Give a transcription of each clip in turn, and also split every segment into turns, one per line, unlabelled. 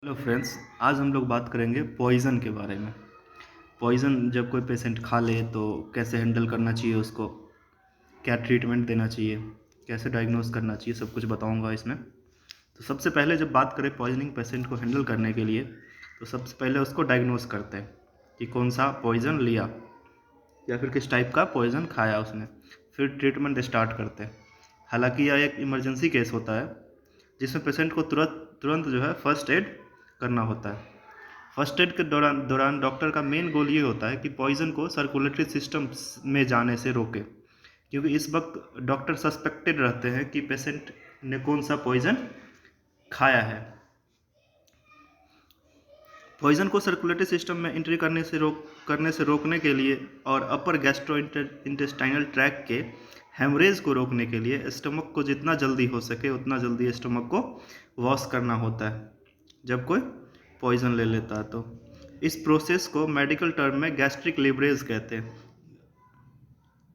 Hello friends, आज हम लोग बात करेंगे पॉइज़न के बारे में। पॉइज़न जब कोई पेशेंट खा ले तो कैसे हैंडल करना चाहिए उसको, क्या ट्रीटमेंट देना चाहिए, कैसे डायग्नोस करना चाहिए, सब कुछ बताऊंगा इसमें। तो सबसे पहले जब बात करें पॉइजनिंग पेशेंट को हैंडल करने के लिए, तो सबसे पहले उसको डायग्नोस करते हैं कि कौन सा पॉइज़न लिया या फिर किस टाइप का पॉइज़न खाया उसने। फिर ट्रीटमेंट स्टार्ट करते हैं। हालांकि यह एक इमरजेंसी केस होता है जिसमें पेशेंट को तुरंत तुरंत जो है फर्स्ट एड करना होता है। फर्स्ट एड के दौरान डॉक्टर का मेन गोल ये होता है कि पॉइज़न को सर्कुलेटरी सिस्टम में जाने से रोके, क्योंकि इस वक्त डॉक्टर सस्पेक्टेड रहते हैं कि पेशेंट ने कौन सा पॉइज़न खाया है। पॉइज़न को सर्कुलेटरी सिस्टम में एंट्री करने से रोकने के लिए और अपर गैस्ट्रो इंटेस्टाइनल ट्रैक के हेमरेज को रोकने के लिए स्टमक को जितना जल्दी हो सके उतना जल्दी स्टमक को वॉश करना होता है जब कोई पॉइज़न ले लेता है। तो इस प्रोसेस को मेडिकल टर्म में गैस्ट्रिक लिवरेज कहते हैं।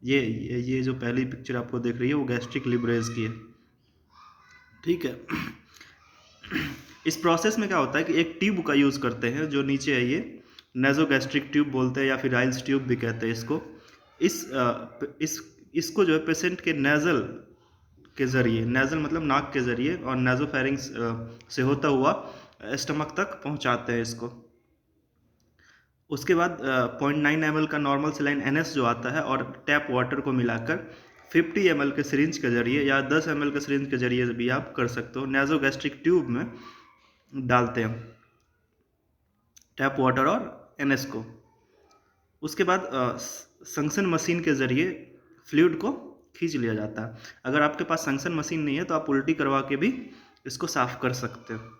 ये जो पहली पिक्चर आपको दिख रही है वो गैस्ट्रिक लिवरेज की है, ठीक है। इस प्रोसेस में क्या होता है कि एक ट्यूब का यूज़ करते हैं जो नीचे है, ये नेजोगैस्ट्रिक ट्यूब बोलते हैं या फिर राइल्स ट्यूब भी कहते हैं इसको। इसको जो है पेशेंट के नेज़ल के ज़रिए, नेज़ल मतलब नाक के ज़रिए और नेज़ोफेरिंग्स से होता हुआ स्टमक तक पहुंचाते हैं इसको। उसके बाद 0.9 ml का नॉर्मल सलाइन NS जो आता है और टैप वाटर को मिलाकर 50 ml के सिरिंज के जरिए या 10 ml के सिरिंज के जरिए भी आप कर सकते हो, नेजोगैस्ट्रिक ट्यूब में डालते हैं टैप वाटर और NS को। उसके बाद संक्शन मशीन के ज़रिए फ्लूइड को खींच लिया जाता है। अगर आपके पास संक्शन मशीन नहीं है तो आप उल्टी करवा के भी इसको साफ कर सकते हो।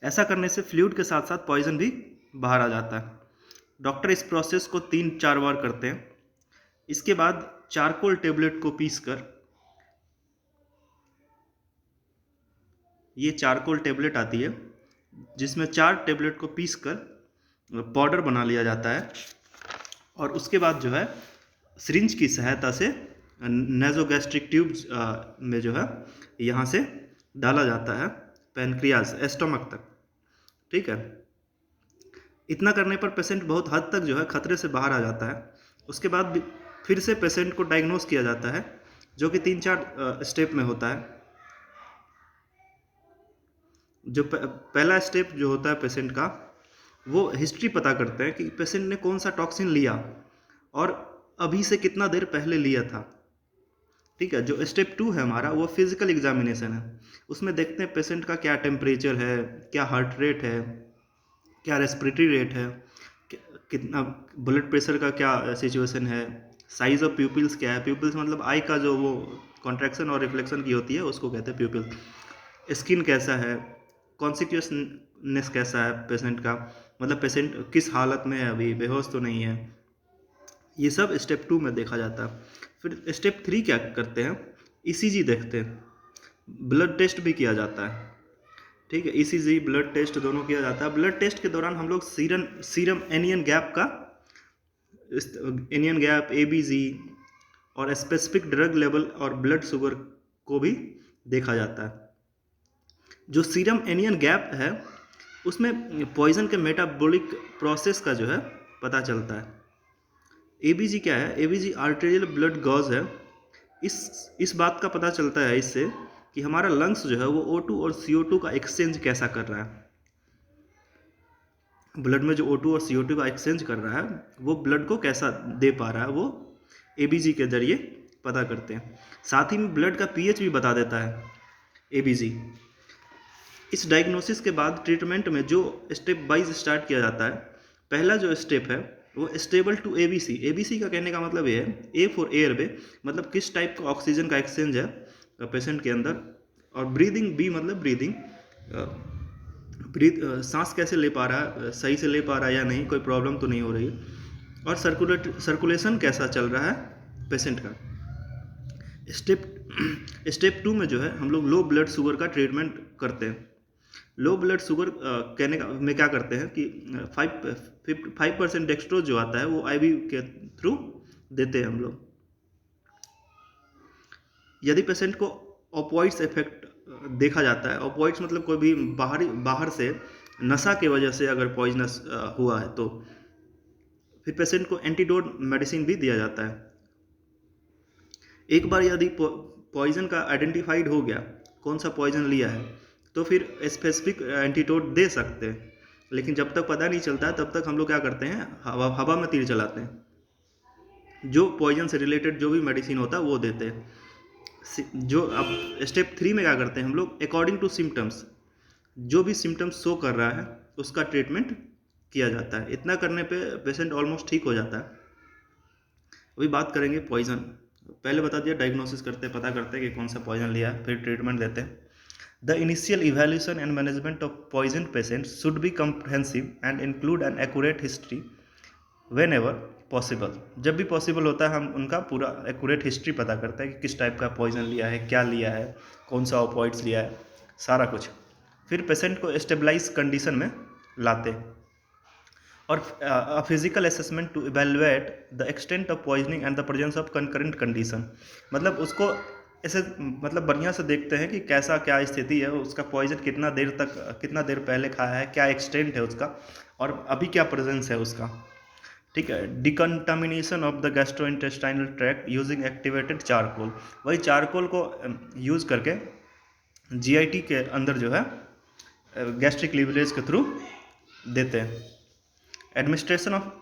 ऐसा करने से फ्लूइड के साथ साथ पॉइजन भी बाहर आ जाता है। डॉक्टर इस प्रोसेस को 3-4 बार करते हैं। इसके बाद चारकोल टेबलेट को पीसकर, ये चारकोल टेबलेट आती है जिसमें 4 टेबलेट को पीसकर पाउडर बना लिया जाता है और उसके बाद जो है सिरिंज की सहायता से नेजोगैस्ट्रिक ट्यूब में जो है यहाँ से डाला जाता है पैनक्रियाज एस्टोमक तक, ठीक है। इतना करने पर पेशेंट बहुत हद तक जो है खतरे से बाहर आ जाता है। उसके बाद फिर से पेशेंट को डायग्नोस किया जाता है जो कि 3-4 स्टेप में होता है। जो पहला स्टेप जो होता है पेशेंट का, वो हिस्ट्री पता करते हैं कि पेशेंट ने कौन सा टॉक्सिन लिया और अभी से कितना देर पहले लिया था, ठीक है। जो स्टेप 2 है हमारा, वो फिजिकल एग्जामिनेशन है। उसमें देखते हैं पेशेंट का क्या टेम्परेचर है, क्या हार्ट रेट है, क्या रेस्पिरेटरी रेट है, कितना ब्लड प्रेशर का क्या सिचुएशन है, साइज ऑफ प्यूपिल्स क्या है। प्यूपिल्स मतलब आई का जो वो कॉन्ट्रैक्शन और रिफ्लेक्शन की होती है उसको कहते हैं प्यूपिल। स्किन कैसा है, कॉन्सिक्यूसनेस कैसा है पेशेंट का, मतलब पेशेंट किस हालत में है, अभी बेहोश तो नहीं है। ये सब स्टेप 2 में देखा जाता है। फिर स्टेप 3 क्या करते हैं, ECG देखते हैं, ब्लड टेस्ट भी किया जाता है, ठीक है। ECG ब्लड टेस्ट दोनों किया जाता है। ब्लड टेस्ट के दौरान हम लोग सीरम एनियन गैप का, एनियन गैप, ABG और स्पेसिफिक ड्रग लेवल और ब्लड शुगर को भी देखा जाता है। जो सीरम एनियन गैप है उसमें पॉइजन के मेटाबॉलिक प्रोसेस का जो है पता चलता है। ABG क्या है, ABG आर्टेरियल ब्लड गॉज है। इस बात का पता चलता है इससे कि हमारा लंग्स जो है वो O2 और CO2 का एक्सचेंज कैसा कर रहा है। ब्लड में जो O2 और CO2 का एक्सचेंज कर रहा है वो ब्लड को कैसा दे पा रहा है, वो ABG के जरिए पता करते हैं। साथ ही में ब्लड का pH भी बता देता है ABG। इस डायग्नोसिस के बाद ट्रीटमेंट में जो स्टेप वाइज स्टार्ट किया जाता है, पहला जो स्टेप है वो स्टेबल टू ABC। ABC का कहने का मतलब ये है, A फॉर एयर वे, मतलब किस टाइप का ऑक्सीजन का एक्सचेंज है पेशेंट के अंदर, और ब्रीदिंग, B मतलब ब्रीदिंग, सांस कैसे ले पा रहा है, सही से ले पा रहा है या नहीं, कोई प्रॉब्लम तो नहीं हो रही है, और सर्कुलेशन कैसा चल रहा है पेशेंट का। स्टेप 2 में जो है हम लोग लो ब्लड शुगर का ट्रीटमेंट करते हैं। लो ब्लड शुगर कहने का में क्या करते हैं कि 5% डेक्सट्रोज जो आता है वो IV के थ्रू देते हैं हम लोग। यदि पेशेंट को ऑपोइड्स इफेक्ट देखा जाता है। ओपियोइड्स मतलब कोई भी बाहर से नशा की वजह से अगर पॉइजनस हुआ है तो फिर पेशेंट को एंटीडोट मेडिसिन भी दिया जाता है। एक बार यदि पॉइजन का आइडेंटिफाइड हो गया, कौन सा पॉइजन लिया है, तो फिर स्पेसिफिक एंटीडोट दे सकते हैं। लेकिन जब तक पता नहीं चलता है तब तक हम लोग क्या करते हैं, हवा में तीर चलाते हैं। जो पॉइजन से रिलेटेड जो भी मेडिसिन होता है वो देते हैं। जो अब स्टेप 3 में क्या करते हैं हम लोग, अकॉर्डिंग टू सिम्टम्स, जो भी सिम्टम्स शो कर रहा है उसका ट्रीटमेंट किया जाता है। इतना करने पे पेशेंट ऑलमोस्ट ठीक हो जाता है। अभी बात करेंगे पॉइजन। पहले बता दिया, डायग्नोसिस करते हैं, पता करते हैं कि कौन सा पॉइजन लिया है, फिर ट्रीटमेंट देते हैं। The initial evaluation and management of poison patients should be comprehensive and include an accurate history whenever possible. जब भी पॉसिबल होता है हम उनका पूरा एक्यूरेट हिस्ट्री पता करते हैं कि किस टाइप का पॉइजन लिया है, क्या लिया है, कौन सा ओपियोइड्स लिया है, सारा कुछ। फिर पेशेंट को स्टेबलाइज कंडीशन में लाते हैं और physical assessment to evaluate the extent of poisoning and the presence of concurrent condition. मतलब उसको ऐसे मतलब बढ़िया से देखते हैं कि कैसा क्या स्थिति है, उसका पॉइजन कितना देर पहले खाया है, क्या एक्सटेंट है उसका, और अभी क्या प्रेजेंस है उसका। ठीक है। Decontamination of the gastrointestinal tract using activated charcoal. वही चारकोल को यूज़ करके जीआईटी के अंदर जो है गैस्ट्रिक लीवरेज के थ्रू देते हैं। एडमिनिस्ट्रेशन ऑफ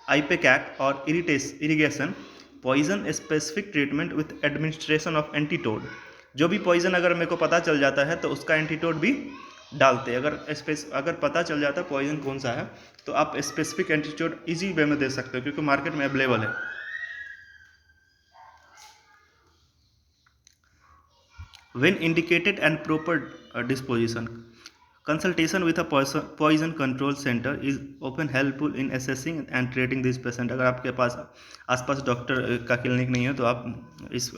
आईपेकैक और irrigation poison specific treatment with administration of antidote. जो भी पॉइजन अगर मेरे को पता चल जाता है तो उसका एंटीटोड भी डालते हैं। अगर पता चल जाता है पॉइजन कौन सा है तो आप स्पेसिफिक एंटीटोड इजी वे में दे सकते हो, क्योंकि मार्केट में अवेलेबल है। When indicated and proper disposition, consultation with a poison control center is often helpful in assessing and treating this patient। अगर आपके पास आसपास डॉक्टर का क्लिनिक नहीं है तो आप इस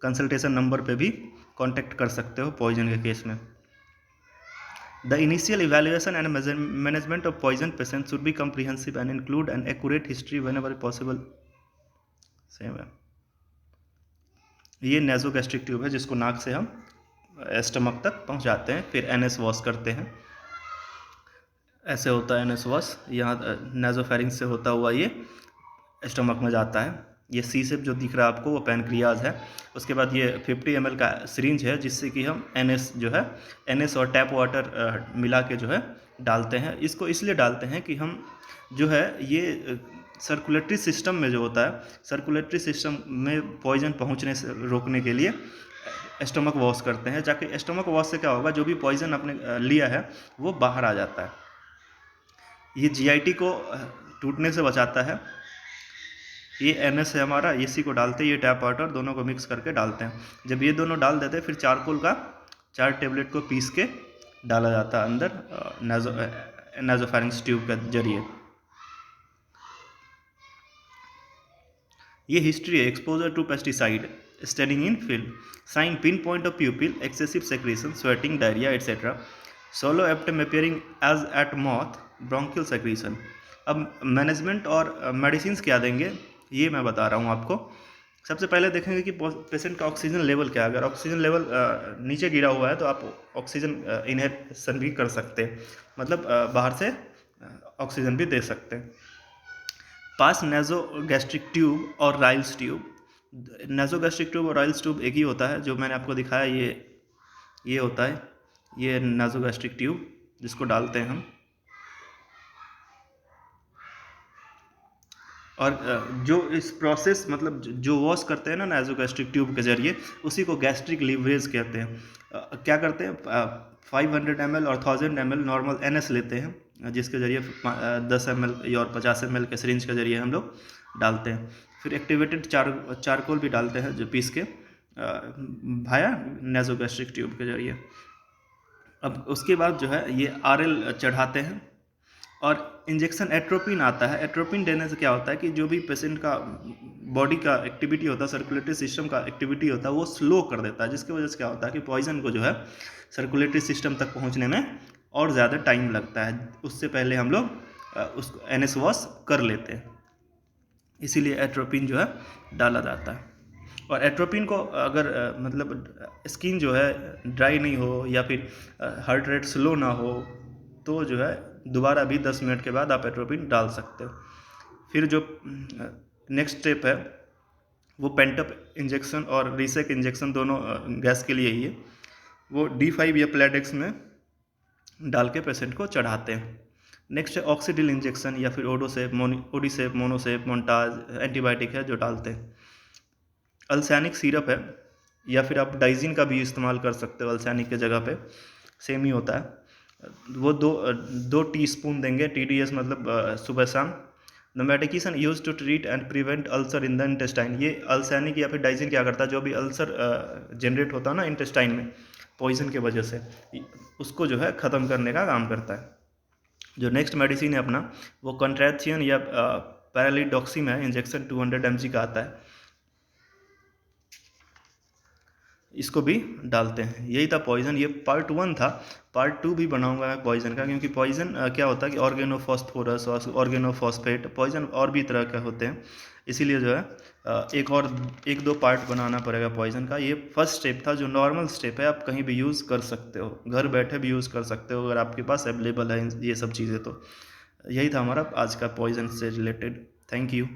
कंसल्टेशन नंबर पे भी कांटेक्ट कर सकते हो पॉइजन के केस में। The initial evaluation and management of poison patients should be comprehensive and include an accurate history whenever possible। Same है। ये नेज़ोगैस्ट्रिक ट्यूब है जिसको नाक से हम स्टमक तक पहुंचाते हैं, फिर एनएस वॉश करते हैं। ऐसे होता है एनएस वॉश, यहाँ नेज़ोफेरिंग से होता हुआ ये स्टमक में जाता है। ये सी शेप जो दिख रहा है आपको वो पैनक्रियाज है। उसके बाद ये 50 ml का सिरिंज है जिससे कि हम एनएस जो है, एनएस और टैप वाटर मिला के जो है डालते हैं। इसको इसलिए डालते हैं कि हम जो है ये सर्कुलेटरी सिस्टम में जो होता है, सर्कुलेटरी सिस्टम में पॉइजन पहुंचने से रोकने के लिए स्टमक वॉश करते हैं, जाके स्टमक वॉश से क्या होगा, जो भी पॉइजन आपने लिया है वो बाहर आ जाता है। ये जीआईटी को टूटने से बचाता है। ये एनएस है हमारा, इसी को डालते हैं, ये टैप वाटर दोनों को मिक्स करके डालते हैं। जब ये दोनों डाल देते हैं फिर चारकोल का 4 टेबलेट को पीस के डाला जाता है अंदर नाजोफेरिंक्स ट्यूब के जरिए। ये हिस्ट्री है। Exposure to pesticide, staining in field, sign pinpoint of pupil, excessive secretion, sweating, diarrhoea etcetera, सोलो एप्टम appearing as at mouth, bronchial secretion. अब मैनेजमेंट और मेडिसिन क्या देंगे ये मैं बता रहा हूँ आपको। सबसे पहले देखेंगे कि पेशेंट का ऑक्सीजन लेवल क्या है। अगर ऑक्सीजन लेवल नीचे गिरा हुआ है तो आप ऑक्सीजन इनहेलेशन भी कर सकते हैं, मतलब बाहर से ऑक्सीजन भी दे सकते हैं। पास नेज़ोगैस्ट्रिक ट्यूब और राइल्स ट्यूब। नेज़ोगैस्ट्रिक ट्यूब और राइल्स ट्यूब एक ही होता है, जो मैंने आपको दिखाया ये होता है, ये नेज़ोगैस्ट्रिक ट्यूब जिसको डालते हैं हम। और जो इस प्रोसेस मतलब जो वॉश करते हैं ना नेज़ोगैस्ट्रिक ट्यूब के जरिए, उसी को गैस्ट्रिक लीवरेज कहते हैं। क्या करते हैं, 500 ml और 1000 ml नॉर्मल एनएस लेते हैं, जिसके जरिए 10 ml और 50 ml के सिरिंज के जरिए हम लोग डालते हैं। फिर एक्टिवेटेड चारकोल भी डालते हैं जो पीस के भाया नेज़ोगैस्ट्रिक ट्यूब के जरिए। अब उसके बाद जो है ये आरएल चढ़ाते हैं और इंजेक्शन एट्रोपिन आता है। एट्रोपिन देने से क्या होता है कि जो भी पेशेंट का बॉडी का एक्टिविटी होता है, सर्कुलेटरी सिस्टम का एक्टिविटी होता है, वो स्लो कर देता है, जिसकी वजह से क्या होता है कि पॉइजन को जो है सर्कुलेटरी सिस्टम तक पहुंचने में और ज़्यादा टाइम लगता है। उससे पहले हम लोग उसको एनएस वॉश कर लेते हैं, इसीलिए एट्रोपिन जो है डाला जाता है। और एट्रोपिन को अगर मतलब स्किन जो है ड्राई नहीं हो या फिर हार्ट रेट स्लो ना हो तो जो है दोबारा भी 10 मिनट के बाद आप एट्रोपिन डाल सकते हो। फिर जो नेक्स्ट स्टेप है वो पेंटअप इंजेक्शन और रीसेक इंजेक्शन दोनों गैस के लिए ही है। वो D5 या प्लेडेक्स में डाल के पेशेंट को चढ़ाते हैं। नेक्स्ट है ऑक्सीडिल इंजेक्शन या फिर ओडीसेप, मोनोसेप, मोन्टाज एंटीबायोटिक है जो डालते हैं। अल्सैनिक सिरप है या फिर आप डाइजिन का भी इस्तेमाल कर सकते हो अल्सैनिक के जगह पे, सेम ही होता है। वो दो टीस्पून देंगे, TDS मतलब सुबह शाम। The medication use to treat and prevent ulcer in the intestine. ये अल्सैनिक या फिर डाइजिन क्या करता है, जो भी अल्सर जनरेट होता है ना इंटेस्टाइन में पॉइजन के वजह से, उसको जो है ख़त्म करने का काम करता है। जो नेक्स्ट मेडिसिन है अपना वो कंट्रैक्शन या पैरालिडॉक्सिम है, इंजेक्शन 200 mg का आता है, इसको भी डालते हैं। यही था पॉइजन, ये पार्ट 1 था। पार्ट 2 भी बनाऊंगा मैं पॉइजन का, क्योंकि पॉइजन क्या होता है कि ऑर्गेनोफॉस्फोरस और ऑर्गेनोफॉस्फेट पॉइजन और भी तरह के होते हैं, इसीलिए जो है एक दो पार्ट बनाना पड़ेगा पॉइजन का। ये फर्स्ट स्टेप था जो नॉर्मल स्टेप है, आप कहीं भी यूज़ कर सकते हो, घर बैठे भी यूज़ कर सकते हो अगर आपके पास अवेलेबल है ये सब चीज़ें। तो यही था हमारा आज का पॉइजन से रिलेटेड। Thank you.